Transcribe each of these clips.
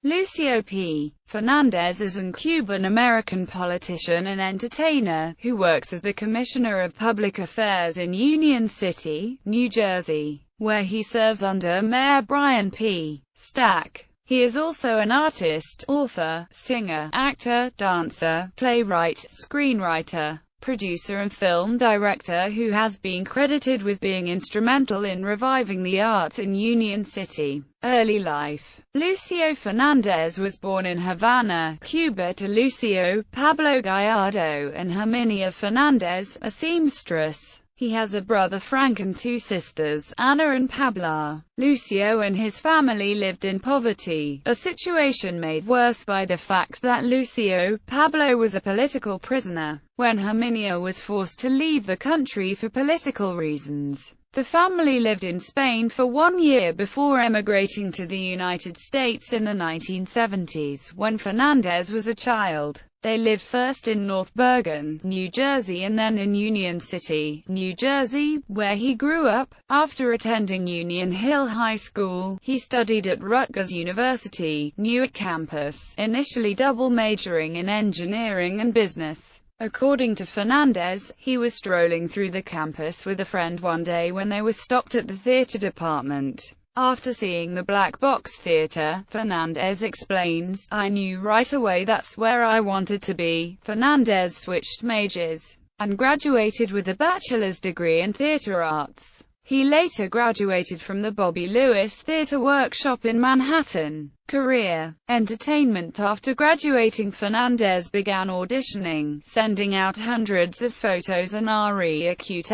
Lucio P. Fernandez is an Cuban-American politician and entertainer, who works as the Commissioner of Public Affairs in Union City, New Jersey, where he serves under Mayor Brian P. Stack. He is also an artist, author, singer, actor, dancer, playwright, screenwriter, producer and film director who has been credited with being instrumental in reviving the arts in Union City. Early life. Lucio Fernandez was born in Havana, Cuba to Lucio Pablo Gallardo and Herminia Fernandez, a seamstress. He has a brother Frank and two sisters, Ana and Pabla. Lucio and his family lived in poverty, a situation made worse by the fact that Lucio Pablo was a political prisoner when Herminia was forced to leave the country for political reasons. The family lived in Spain for 1 year before emigrating to the United States in the 1970s, when Fernandez was a child. They lived first in North Bergen, New Jersey and then in Union City, New Jersey, where he grew up. After attending Union Hill High School, he studied at Rutgers University, Newark campus, initially double majoring in engineering and business. According to Fernandez, he was strolling through the campus with a friend one day when they were stopped at the theater department. After seeing the Black Box Theater, Fernandez explains, "I knew right away that's where I wanted to be." Fernandez switched majors and graduated with a bachelor's degree in theater arts. He later graduated from the Bobby Lewis Theater Workshop in Manhattan. Career. Entertainment. After graduating, Fernandez began auditioning, sending out hundreds of photos and recruits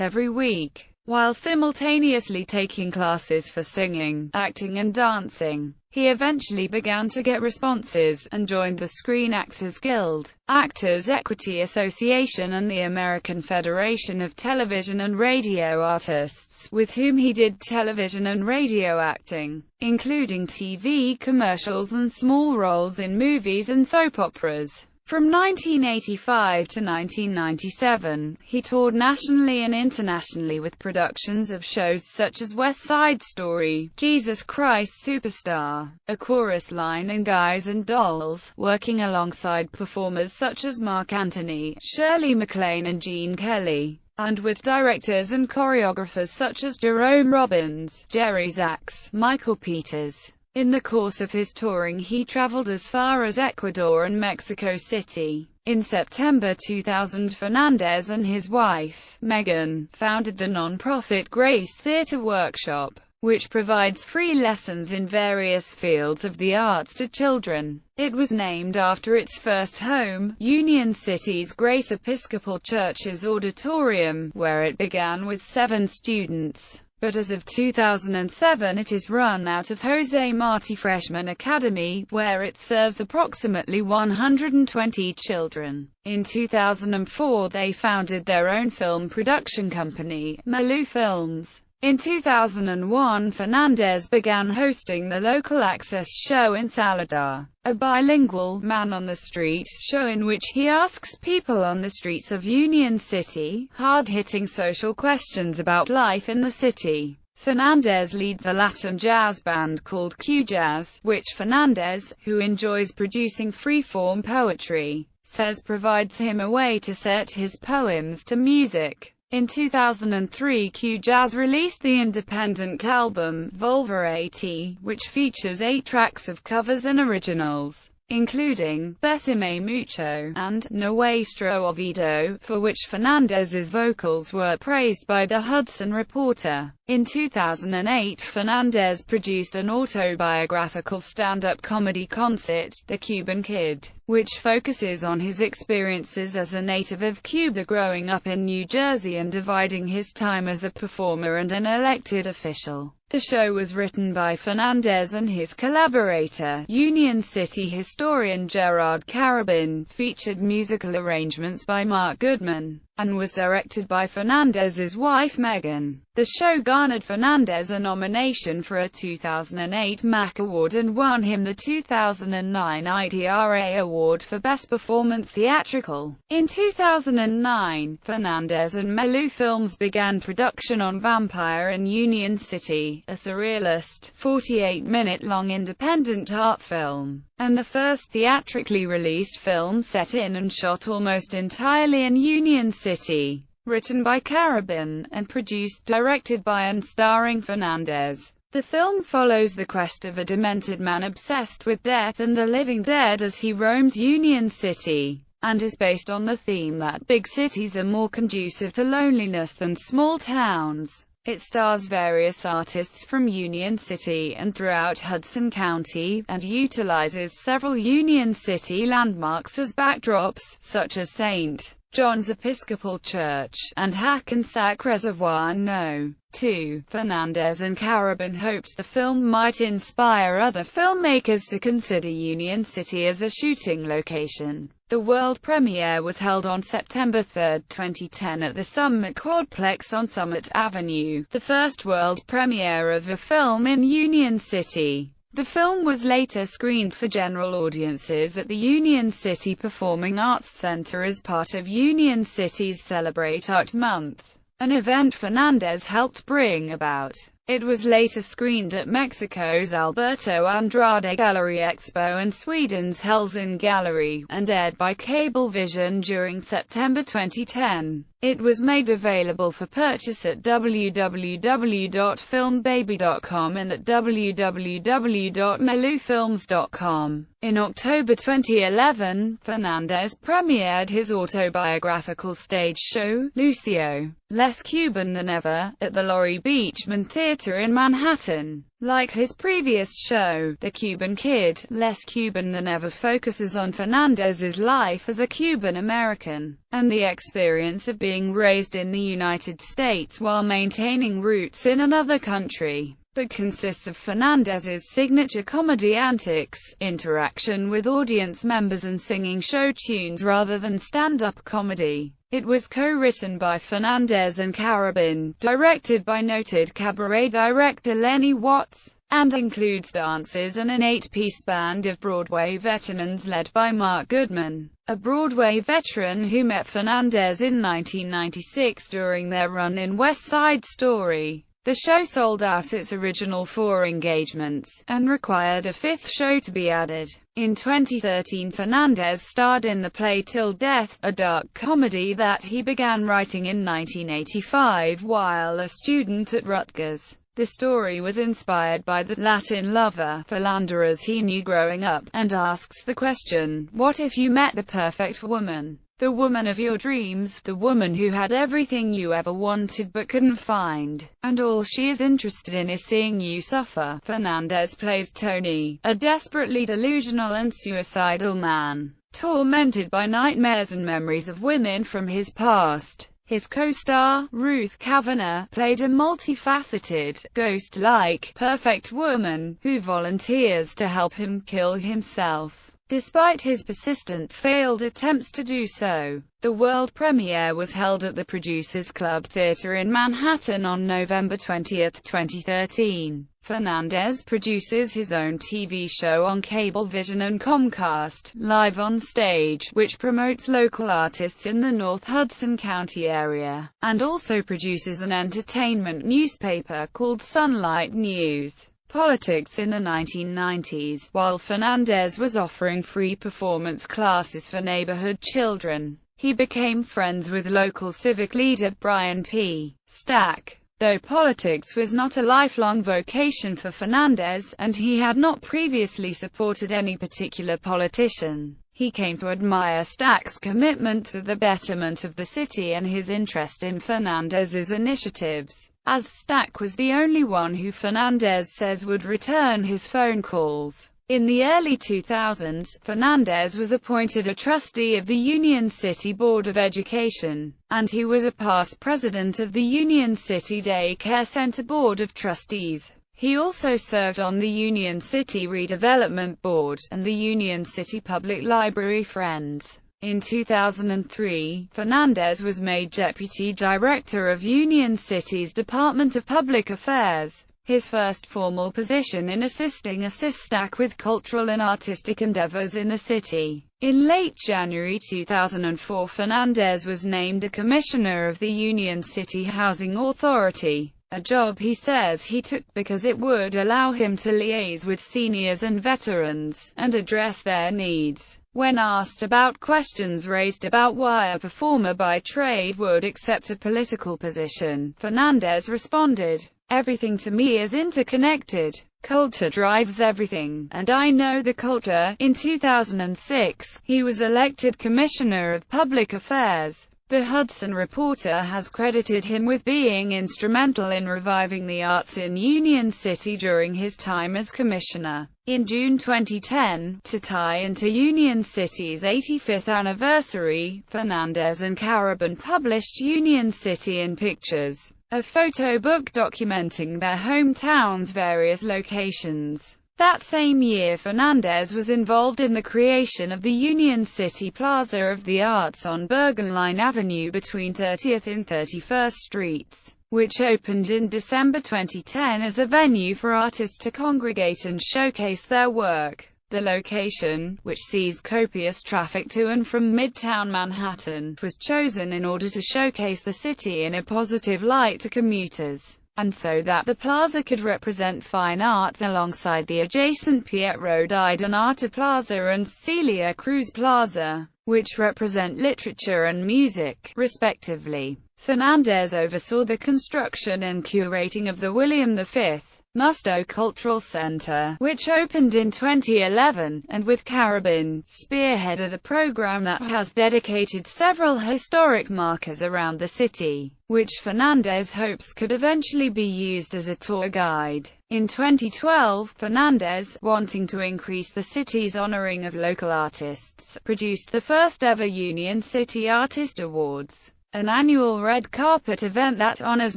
every week, while simultaneously taking classes for singing, acting and dancing. He eventually began to get responses, and joined the Screen Actors Guild, Actors Equity Association and the American Federation of Television and Radio Artists, with whom he did television and radio acting, including TV commercials and small roles in movies and soap operas. From 1985 to 1997, he toured nationally and internationally with productions of shows such as West Side Story, Jesus Christ Superstar, A Chorus Line and Guys and Dolls, working alongside performers such as Mark Antony, Shirley MacLaine and Gene Kelly, and with directors and choreographers such as Jerome Robbins, Jerry Zaks, Michael Peters. In the course of his touring, he traveled as far as Ecuador and Mexico City. In September 2000, Fernandez and his wife, Megan, founded the non-profit Grace Theater Workshop, which provides free lessons in various fields of the arts to children. It was named after its first home, Union City's Grace Episcopal Church's auditorium, where it began with 7 students. But as of 2007 it is run out of Jose Marti Freshman Academy, where it serves approximately 120 children. In 2004 they founded their own film production company, Malu Films. In 2001 Fernandez began hosting the local access show in Saladar, a bilingual, man-on-the-street show in which he asks people on the streets of Union City hard-hitting social questions about life in the city. Fernandez leads a Latin jazz band called Q Jazz, which Fernandez, who enjoys producing free-form poetry, says provides him a way to set his poems to music. In 2003 Q Jazz released the independent album, Volver AT, which features 8 tracks of covers and originals, including Besame Mucho and Nuestro Oído, for which Fernandez's vocals were praised by The Hudson Reporter. In 2008 Fernandez produced an autobiographical stand-up comedy concert, The Cuban Kid, which focuses on his experiences as a native of Cuba growing up in New Jersey and dividing his time as a performer and an elected official. The show was written by Fernandez and his collaborator, Union City historian Gerard Carabin, featured musical arrangements by Mark Goodman, and was directed by Fernandez's wife Megan. The show garnered Fernandez a nomination for a 2008 MAC Award and won him the 2009 ITRA Award for Best Performance Theatrical. In 2009, Fernandez and Melu Films began production on Vampire in Union City, a surrealist, 48-minute-long independent art film, and the first theatrically released film set in and shot almost entirely in Union City. Written by Carabin, and produced, directed by and starring Fernandez. The film follows the quest of a demented man obsessed with death and the living dead as he roams Union City, and is based on the theme that big cities are more conducive to loneliness than small towns. It stars various artists from Union City and throughout Hudson County, and utilizes several Union City landmarks as backdrops, such as St. John's Episcopal Church, and Hackensack Reservoir No. 2. Fernandez and Carabin hoped the film might inspire other filmmakers to consider Union City as a shooting location. The world premiere was held on September 3, 2010 at the Summit Quadplex on Summit Avenue, the first world premiere of a film in Union City. The film was later screened for general audiences at the Union City Performing Arts Center as part of Union City's Celebrate Art Month, an event Fernandez helped bring about. It was later screened at Mexico's Alberto Andrade Gallery Expo and Sweden's Helsing Gallery, and aired by Cablevision during September 2010. It was made available for purchase at www.filmbaby.com and at www.melufilms.com. In October 2011, Fernandez premiered his autobiographical stage show, Lucio, Less Cuban Than Ever, at the Laurie Beechman Theater in Manhattan. Like his previous show, The Cuban Kid, Less Cuban Than Ever focuses on Fernandez's life as a Cuban American, and the experience of being raised in the United States while maintaining roots in another country, but consists of Fernandez's signature comedy antics, interaction with audience members and singing show tunes rather than stand-up comedy. It was co-written by Fernandez and Carabin, directed by noted cabaret director Lenny Watts, and includes dances and an 8-piece band of Broadway veterans led by Mark Goodman, a Broadway veteran who met Fernandez in 1996 during their run in West Side Story. The show sold out its original 4 engagements, and required a 5th show to be added. In 2013, Fernandez starred in the play Till Death, a dark comedy that he began writing in 1985 while a student at Rutgers. The story was inspired by the Latin lover, philanderers he knew growing up, and asks the question, what if you met the perfect woman? The woman of your dreams, the woman who had everything you ever wanted but couldn't find, and all she is interested in is seeing you suffer. Fernandez plays Tony, a desperately delusional and suicidal man, tormented by nightmares and memories of women from his past. His co-star, Ruth Kavanagh, played a multifaceted, ghost-like, perfect woman, who volunteers to help him kill himself, despite his persistent failed attempts to do so. The world premiere was held at the Producers Club Theatre in Manhattan on November 20, 2013. Fernandez produces his own TV show on Cablevision and Comcast, Live on Stage, which promotes local artists in the North Hudson County area, and also produces an entertainment newspaper called Sunlight News. Politics in the 1990s, while Fernandez was offering free performance classes for neighborhood children, he became friends with local civic leader Brian P. Stack. Though politics was not a lifelong vocation for Fernandez, and he had not previously supported any particular politician, he came to admire Stack's commitment to the betterment of the city and his interest in Fernandez's initiatives, as Stack was the only one who Fernandez says would return his phone calls. In the early 2000s, Fernandez was appointed a trustee of the Union City Board of Education, and he was a past president of the Union City Day Care Center Board of Trustees. He also served on the Union City Redevelopment Board, and the Union City Public Library Friends. In 2003, Fernandez was made Deputy Director of Union City's Department of Public Affairs, his first formal position in assisting SISTAC with cultural and artistic endeavors in the city. In late January 2004, Fernandez was named a commissioner of the Union City Housing Authority, a job he says he took because it would allow him to liaise with seniors and veterans, and address their needs. When asked about questions raised about why a performer by trade would accept a political position, Fernandez responded, "Everything to me is interconnected. Culture drives everything, and I know the culture." In 2006, he was elected Commissioner of Public Affairs. The Hudson Reporter has credited him with being instrumental in reviving the arts in Union City during his time as commissioner. In June 2010, to tie into Union City's 85th anniversary, Fernandez and Carabin published Union City in Pictures, a photo book documenting their hometown's various locations. That same year, Fernandez was involved in the creation of the Union City Plaza of the Arts on Bergenline Avenue between 30th and 31st Streets, which opened in December 2010 as a venue for artists to congregate and showcase their work. The location, which sees copious traffic to and from Midtown Manhattan, was chosen in order to showcase the city in a positive light to commuters, and so that the plaza could represent fine arts alongside the adjacent Pietro di Donato Plaza and Celia Cruz Plaza, which represent literature and music, respectively. Fernandez oversaw the construction and curating of the William V. Musto Cultural Center, which opened in 2011, and with Carabin, spearheaded a program that has dedicated several historic markers around the city, which Fernandez hopes could eventually be used as a tour guide. In 2012, Fernandez, wanting to increase the city's honoring of local artists, produced the first ever Union City Artist Awards, an annual red carpet event that honors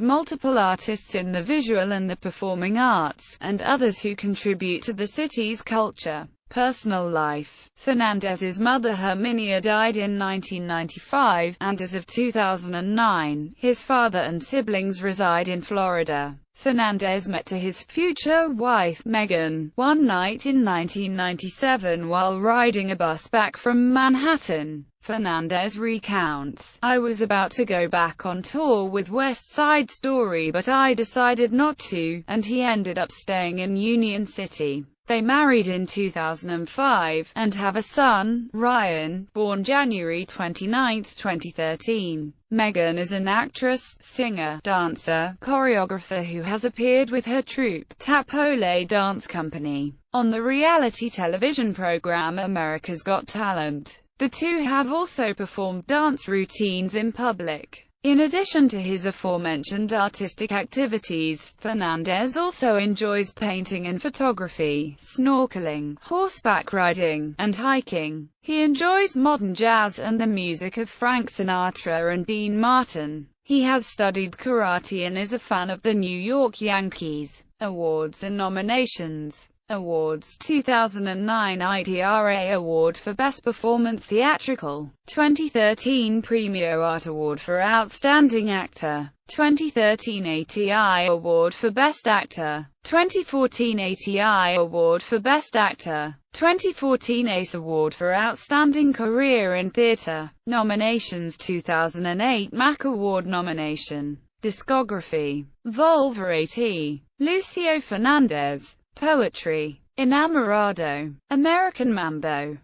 multiple artists in the visual and the performing arts, and others who contribute to the city's culture. Personal life. Fernandez's mother Herminia died in 1995, and as of 2009, his father and siblings reside in Florida. Fernandez met his future wife, Megan, one night in 1997 while riding a bus back from Manhattan. Fernandez recounts, "I was about to go back on tour with West Side Story but I decided not to, and he ended up staying in Union City." They married in 2005, and have a son, Ryan, born January 29, 2013. Megan is an actress, singer, dancer, choreographer who has appeared with her troupe, Tapole Dance Company, on the reality television program America's Got Talent. The two have also performed dance routines in public. In addition to his aforementioned artistic activities, Fernandez also enjoys painting and photography, snorkeling, horseback riding, and hiking. He enjoys modern jazz and the music of Frank Sinatra and Dean Martin. He has studied karate and is a fan of the New York Yankees. Awards and nominations. Awards: 2009 ITRA Award for Best Performance Theatrical, 2013 Premio Art Award for Outstanding Actor, 2013 ATI Award for Best Actor, 2014 ATI Award for Best Actor, 2014 ACE Award for Outstanding Career in Theatre. Nominations: 2008 MAC Award nomination. Discography: Volverate, Lucio Fernandez. Poetry: Enamorado, American Mambo.